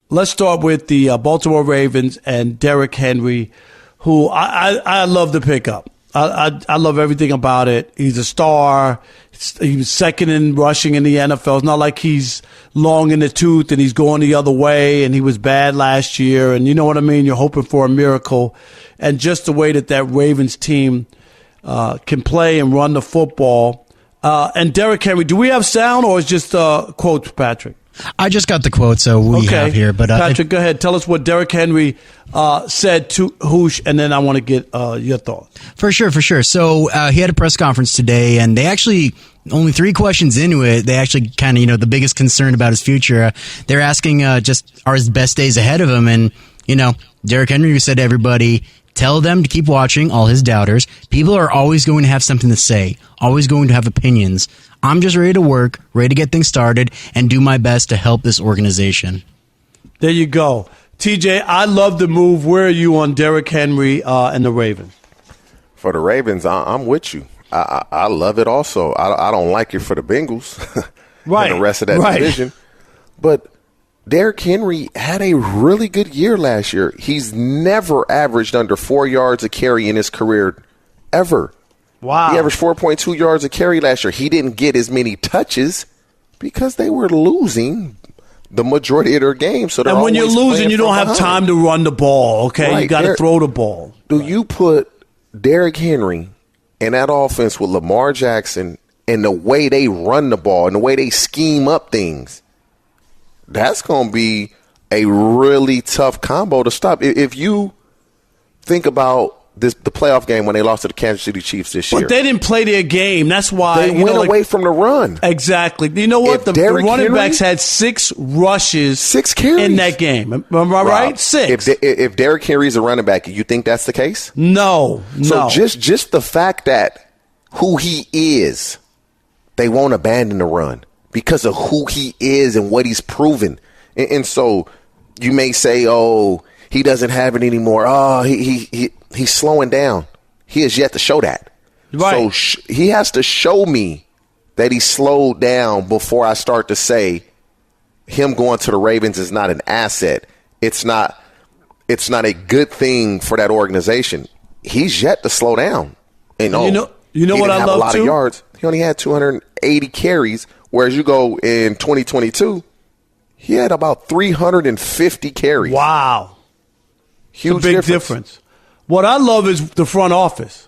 let's start with the Baltimore Ravens and Derrick Henry, who I love the pickup. I love everything about it. He's a star. He was second in rushing in the NFL. It's not like he's long in the tooth and he's going the other way and he was bad last year. And you know what I mean? You're hoping for a miracle. And just the way that Ravens team can play and run the football. And Derrick Henry, do we have sound or is just quotes, Patrick? I just got the quote, so we have here. But Patrick, go ahead. Tell us what Derrick Henry said to Hoosh, and then I want to get your thoughts. For sure. So he had a press conference today, and they actually, only 3 questions into it, they actually kind of, the biggest concern about his future. They're asking just, are his best days ahead of him? And, Derrick Henry said to everybody, tell them to keep watching, all his doubters. People are always going to have something to say, always going to have opinions. I'm just ready to work, ready to get things started, and do my best to help this organization. There you go. TJ, I love the move. Where are you on Derrick Henry and the Ravens? For the Ravens, I'm with you. I love it also. I don't like it for the Bengals right. and the rest of that division. But Derrick Henry had a really good year last year. He's never averaged under 4 yards a carry in his career, ever. Wow. He averaged 4.2 yards a carry last year. He didn't get as many touches because they were losing the majority of their games. So and when you're losing, you don't have time to run the ball, okay? Right. You got to throw the ball. You put Derrick Henry in that offense with Lamar Jackson and the way they run the ball and the way they scheme up things, that's going to be a really tough combo to stop. If you think about the playoff game when they lost to the Kansas City Chiefs this year. But they didn't play their game. That's why they went away from the run. Exactly. You know what? The running backs had 6 rushes, 6 carries in that game. Am I right? 6. If Derrick Henry's a running back, you think that's the case? No. So just the fact that who he is, they won't abandon the run because of who he is and what he's proven. And so you may say, oh, he doesn't have it anymore. Oh, he's slowing down. He has yet to show that. Right. So he has to show me that he slowed down before I start to say him going to the Ravens is not an asset. It's not a good thing for that organization. He's yet to slow down. And you know what I love too? A lot of yards. He only had 280 carries, whereas you go in 2022, he had about 350 carries. Wow. Huge big difference. What I love is the front office.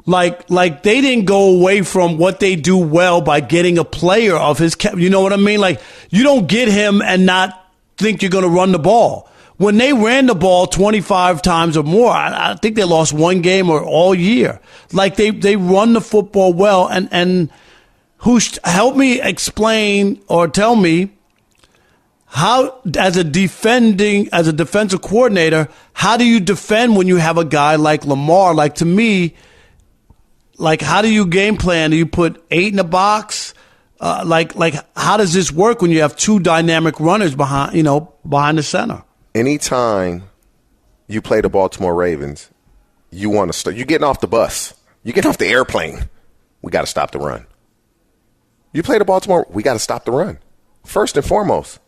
Like they didn't go away from what they do well by getting a player of his. You know what I mean? Like you don't get him and not think you're going to run the ball. When they ran the ball 25 times or more, I think they lost one game or all year. Like they run the football well. And help me explain or tell me. How, as a defensive coordinator, how do you defend when you have a guy like Lamar? Like, to me, like, how do you game plan? Do you put 8 in the box? Like, how does this work when you have 2 dynamic runners behind the center? Anytime you play the Baltimore Ravens, you want to start. You're getting off the bus. You're getting off the airplane. We got to stop the run. You play the Baltimore, we got to stop the run. First and foremost.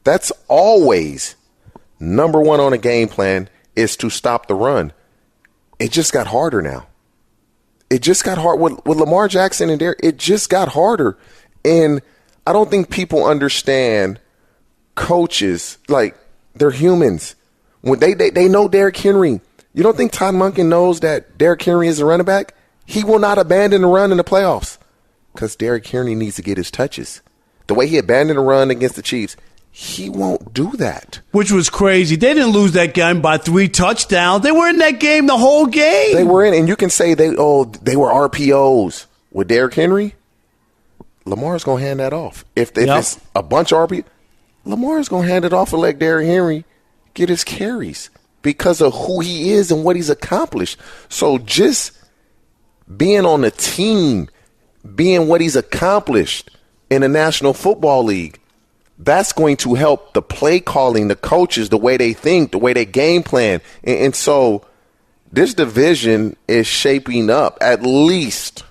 That's always number one on a game plan is to stop the run. It just got harder now. It just got hard with Lamar Jackson and Derrick. It just got harder. And I don't think people understand coaches, like they're humans. When they know Derrick Henry. You don't think Todd Monken knows that Derrick Henry is a running back? He will not abandon the run in the playoffs because Derrick Henry needs to get his touches. The way he abandoned the run against the Chiefs, he won't do that. Which was crazy. They didn't lose that game by 3 touchdowns. They were in that game the whole game. They were in, and you can say they were RPOs. With Derrick Henry, Lamar's going to hand that off. If it's a bunch of RPOs, Lamar's going to hand it off and let Derrick Henry get his carries because of who he is and what he's accomplished. So just being on the team, being what he's accomplished in the National Football League, that's going to help the play calling, the coaches, the way they think, the way they game plan. And so this division is shaping up at least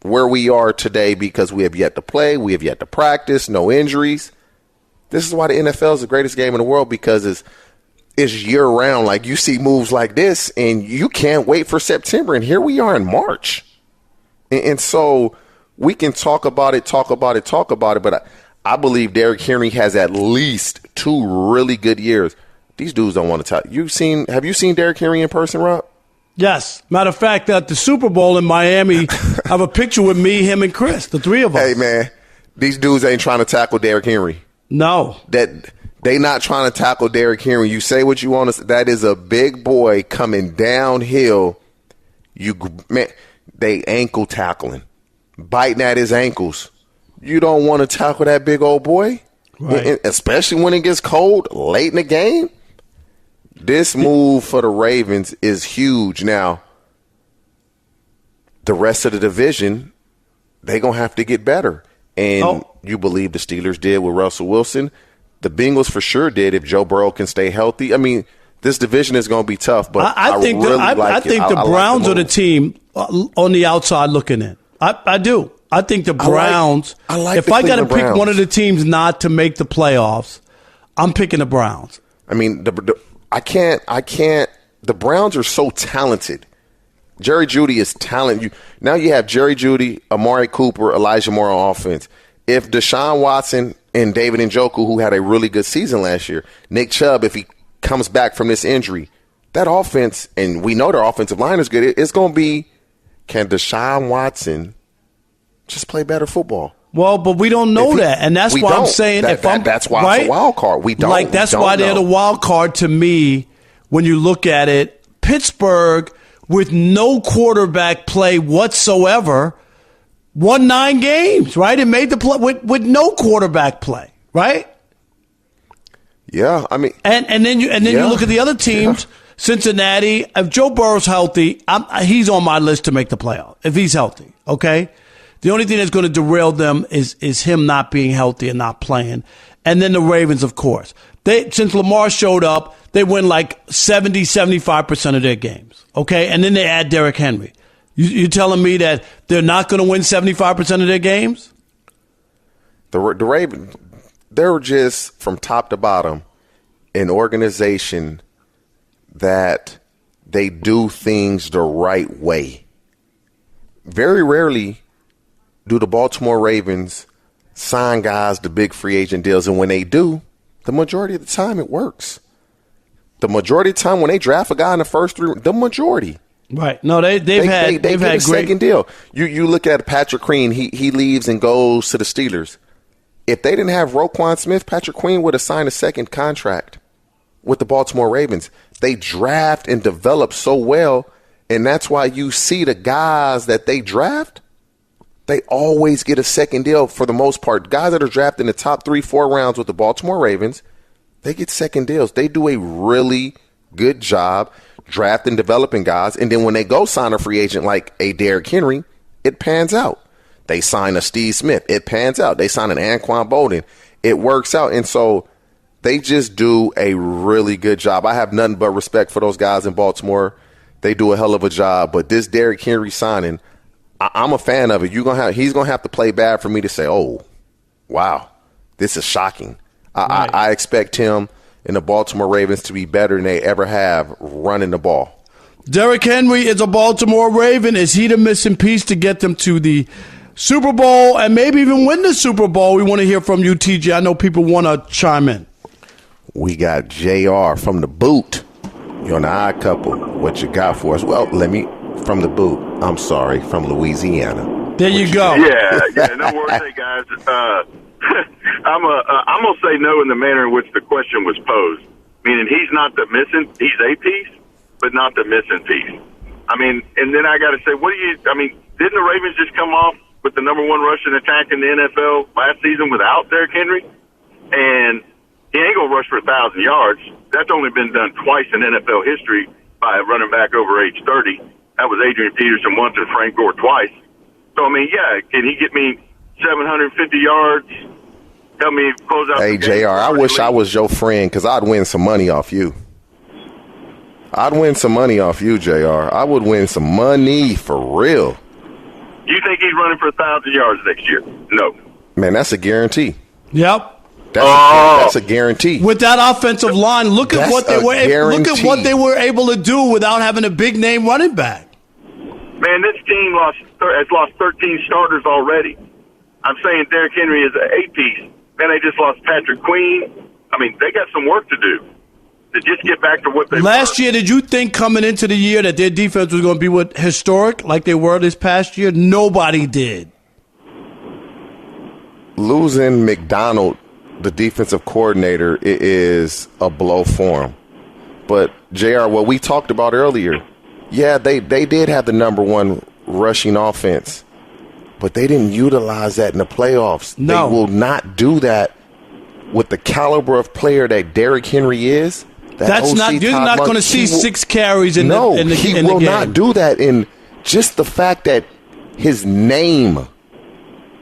where we are today because we have yet to play, we have yet to practice, no injuries. This is why the NFL is the greatest game in the world, because it's year-round. Like, you see moves like this, and you can't wait for September, and here we are in March. And so we can talk about it, but I believe Derrick Henry has at least 2 really good years. These dudes don't want to talk. Have you seen Derrick Henry in person, Rob? Yes. Matter of fact, at the Super Bowl in Miami, I have a picture with me, him, and Chris, the 3 of us. Hey, man, these dudes ain't trying to tackle Derrick Henry. No. They not trying to tackle Derrick Henry. You say what you want to say. That is a big boy coming downhill. They ankle tackling, biting at his ankles. You don't want to tackle that big old boy, right? Especially when it gets cold late in the game. This move for the Ravens is huge. Now, the rest of the division, they're going to have to get better. And you believe the Steelers did with Russell Wilson. The Bengals for sure did if Joe Burrow can stay healthy. I mean, this division is going to be tough, but I think the Browns are the team on the outside looking in. I do. I think the Browns. If I got to pick one of the teams not to make the playoffs, I'm picking the Browns. I mean, I can't. The Browns are so talented. Jerry Jeudy is talented. Now you have Jerry Jeudy, Amari Cooper, Elijah Moore on offense. If Deshaun Watson and David Njoku, who had a really good season last year, Nick Chubb, if he comes back from this injury, that offense, and we know their offensive line is good, it's going to be, can Deshaun Watson just play better football? Well, but we don't know that, and that's why I'm saying that's why it's a wild card. We don't. Like, that's why they're the wild card to me. When you look at it, Pittsburgh with no quarterback play whatsoever won 9 games, right? It made the play with no quarterback play, right? Yeah, I mean, and then you look at the other teams. Yeah. Cincinnati. If Joe Burrow's healthy, he's on my list to make the playoff. If he's healthy, okay. The only thing that's going to derail them is him not being healthy and not playing. And then the Ravens, of course. Since Lamar showed up, they win like 70, 75% of their games. Okay? And then they add Derrick Henry. You telling me that they're not going to win 75% of their games? The Ravens, they're just, from top to bottom, an organization that they do things the right way. Very rarely do the Baltimore Ravens sign guys to big free agent deals, and when they do, the majority of the time it works. The majority of the time when they draft a guy in the first 3, the majority. Right. No, they've had a great second deal. You look at Patrick Queen, he leaves and goes to the Steelers. If they didn't have Roquan Smith, Patrick Queen would have signed a second contract with the Baltimore Ravens. They draft and develop so well, and that's why you see the guys that they draft, they always get a second deal for the most part. Guys that are drafted in the top 3-4 rounds with the Baltimore Ravens, they get second deals. They do a really good job drafting, developing guys, and then when they go sign a free agent like a Derrick Henry, it pans out. They sign a Steve Smith, it pans out. They sign an Anquan Bolden, it works out. And so they just do a really good job. I have nothing but respect for those guys in Baltimore. They do a hell of a job. But this Derrick Henry signing, I'm a fan of it. He's going to have to play bad for me to say, oh, wow, this is shocking. Right. I expect him and the Baltimore Ravens to be better than they ever have running the ball. Derrick Henry is a Baltimore Raven. Is he the missing piece to get them to the Super Bowl and maybe even win the Super Bowl? We want to hear from you, TJ. I know people want to chime in. We got JR from the boot. You're on the Odd Couple. What you got for us? Well, from the boot. I'm sorry, from Louisiana. There you go. Yeah, no worries, hey guys. I'm gonna say no in the manner in which the question was posed. Meaning he's he's a piece, but not the missing piece. I mean, and then I got to say, didn't the Ravens just come off with the number 1 rushing attack in the NFL last season without Derrick Henry? And he ain't gonna rush for 1,000 yards. That's only been done twice in NFL history by a running back over age 30. That was Adrian Peterson once and Frank Gore twice. So, I mean, yeah, can he get me 750 yards? Help me close out the game? Hey, JR, I wish I was your friend because I'd win some money off you. I'd win some money off you, JR. I would win some money for real. You think he's running for 1,000 yards next year? No. Man, that's a guarantee. Yep. That's a guarantee. With that offensive line, look at what they were able to do without having a big name running back. Man, this team has lost 13 starters already. I'm saying Derrick Henry is an 8-piece. Man, they just lost Patrick Queen. I mean, they got some work to do to just get back to what they Last were. year, did you think coming into the year that their defense was going to be historic like they were this past year? Nobody did. Losing McDonald, the defensive coordinator, is a blow for him. But, JR, what we talked about earlier, yeah, they did have the number one rushing offense, but they didn't utilize that in the playoffs. No. They will not do that with the caliber of player that Derrick Henry is. You're not going to see 6 carries in the game. He will not do that. And just the fact that his name,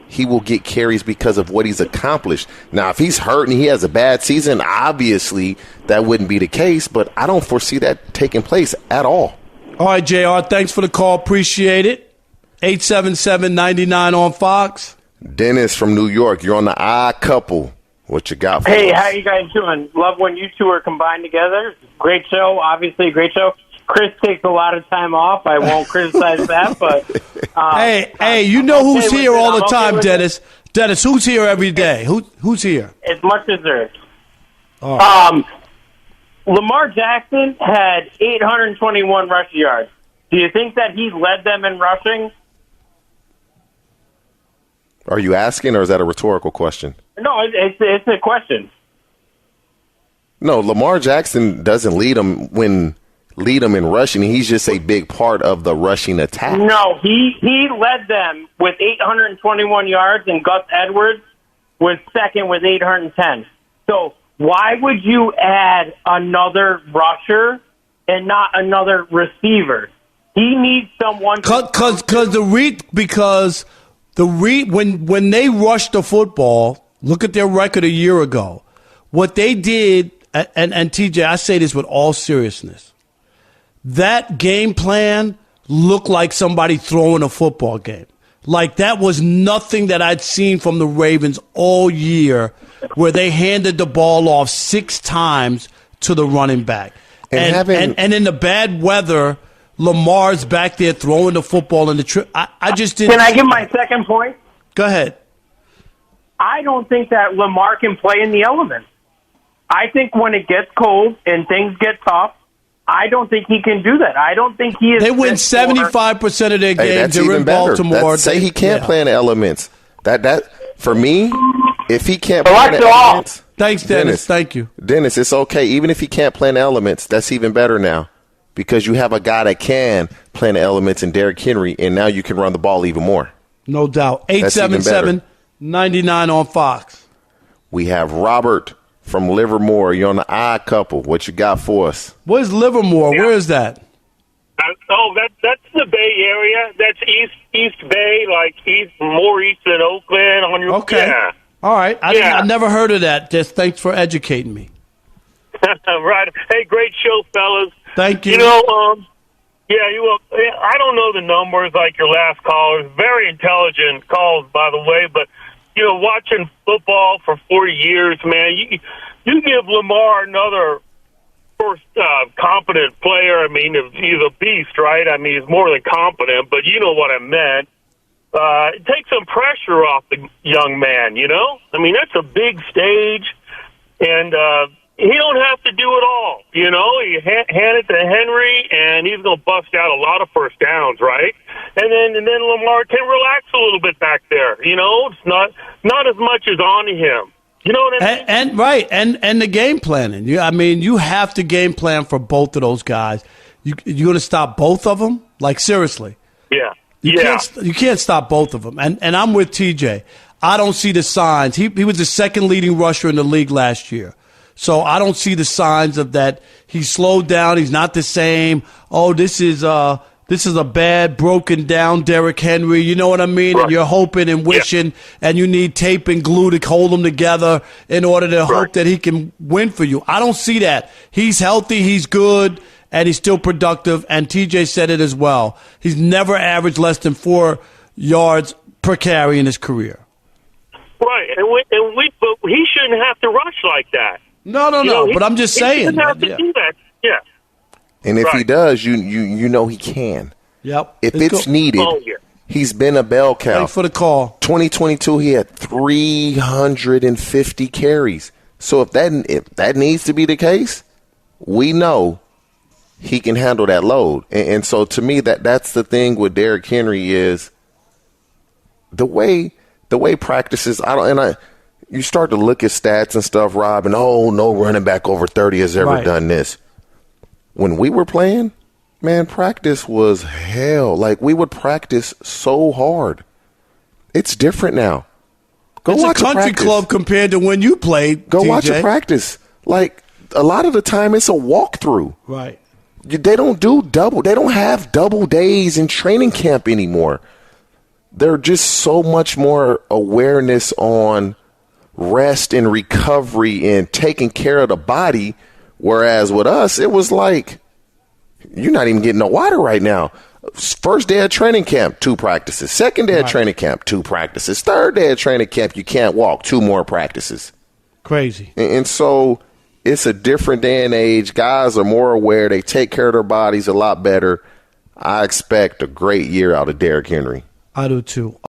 he will get carries because of what he's accomplished. Now, if he's hurt and he has a bad season, obviously that wouldn't be the case, but I don't foresee that taking place at all. All right, JR, thanks for the call. Appreciate it. 877-99 on Fox. Dennis from New York, you're on the Odd Couple. What you got for Hey, us? how you guys doing? Love when you two are combined together. Great show, obviously a great show. Chris takes a lot of time off. I won't criticize that, but hey, you know who's okay here with it. all the I'm time, okay with Dennis. Dennis, who's here every day? Who's here? as much deserved. All right. Lamar Jackson had 821 rushing yards. Do you think that he led them in rushing? Are you asking, or is that a rhetorical question? No, it's a question. No, Lamar Jackson doesn't lead them in rushing. He's just a big part of the rushing attack. No, he led them with 821 yards, and Gus Edwards was second with 810. So why would you add another rusher and not another receiver? He needs someone when they rushed the football, look at their record a year ago. What they did, and TJ, I say this with all seriousness, that game plan looked like somebody throwing a football game. Like that was nothing that I'd seen from the Ravens all year, where they handed the ball off 6 times to the running back. And in the bad weather, Lamar's back there throwing the football in the trip. I just didn't. Can I give my second point? Go ahead. I don't think that Lamar can play in the elements. I think when it gets cold and things get tough, I don't think he can do that. I don't think he is. They win 75% of their games. That's They're even in better. Baltimore. Say he can't play in the elements. That for me, if he can't play in the elements. Thanks, Dennis. Thank you. Dennis, it's okay. Even if he can't play in the elements, that's even better now. Because you have a guy that can play in the elements in Derrick Henry, and now you can run the ball even more. No doubt. 877-99 on Fox. We have Robert from Livermore. You're on the Odd Couple. What you got for us? Where's Livermore? Yeah. Where is that? That's the Bay Area. That's East Bay, like more east than Oakland. Okay. Yeah. All right. I never heard of that. Just thanks for educating me. Right. Hey, great show, fellas. Thank you. You know, I don't know the numbers like your last caller. Very intelligent calls, by the way. But, watching football for 40 years, man, you give Lamar another first competent player. I mean, he's a beast, right? I mean, he's more than competent, but you know what I meant. Take some pressure off the young man, I mean, that's a big stage, and he don't have to do it all, You hand it to Henry, and he's going to bust out a lot of first downs, right? And then Lamar can relax a little bit back there. It's not as much as on him. You know what I mean? And the game planning. You have to game plan for both of those guys. You're going to stop both of them? Like, seriously. Yeah. You can't stop both of them. And I'm with TJ. I don't see the signs. He was the second leading rusher in the league last year. So I don't see the signs of that. He's slowed down. He's not the same. Oh, this is a bad, broken down Derrick Henry. You know what I mean? Right. And you're hoping and wishing, and you need tape and glue to hold them together in order to hope that he can win for you. I don't see that. He's healthy. He's good. And he's still productive. And TJ said it as well. He's never averaged less than 4 yards per carry in his career. Right, but he shouldn't have to rush like that. No. But I'm just saying. He shouldn't have to do that. Yeah. And if he does, you know he can. Yep. If it's needed, he's been a bell cow. Thanks for the call. 2022, he had 350 carries. So if that needs to be the case, we know he can handle that load. And so to me, that's the thing with Derrick Henry is the way practices. You start to look at stats and stuff, Rob, and no running back over 30 has ever done this. When we were playing, man, practice was hell. Like, we would practice so hard. It's different now. It's a country club compared to when you played. Go TJ. watch a practice. Like, a lot of the time, it's a walkthrough. Right. They don't do double. They don't have double days in training camp anymore. They're just so much more awareness on rest and recovery and taking care of the body. Whereas with us, it was like, you're not even getting no water right now. First day of training camp, 2 practices. Second day of training camp, 2 practices. Third day of training camp, you can't walk, 2 more practices. Crazy. And so it's a different day and age. Guys are more aware. They take care of their bodies a lot better. I expect a great year out of Derrick Henry. I do too.